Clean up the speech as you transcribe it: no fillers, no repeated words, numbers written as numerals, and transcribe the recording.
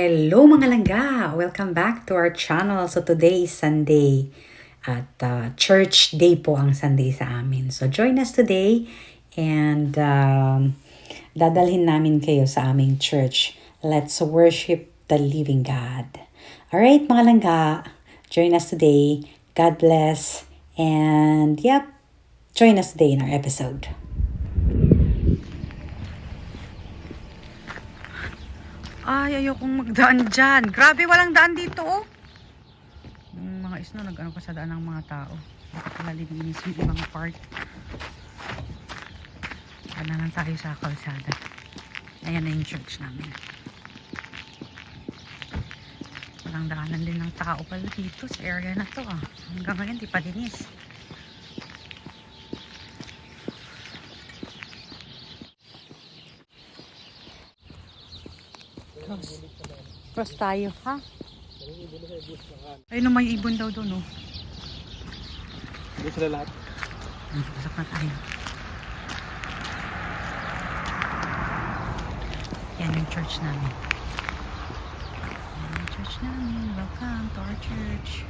Hello mga langga! Welcome back to our channel. So today is Sunday at church day po ang Sunday sa amin. So join us today and dadalhin namin kayo sa aming church. Let's worship the living God. Alright mga langga, join us today. God bless and join us today in our episode. Ay, ayokong magdaan dyan. Grabe, walang daan dito, oh. Yung mga isno, nag-ano pa sa daan ng mga tao. Bakit pala lininis yung ibang part. Kananan tayo sa kalsada. Ayan na yung church namin. Walang daanan din ng tao pala dito sa area na to, ah. Hanggang ngayon, di pa linis. Cross tayo, ha? Ayun, may ibon daw doon, oh. Hindi sila lahat. Pasok na tayo. Yan yung church namin. Yan yung church namin. Welcome to our church.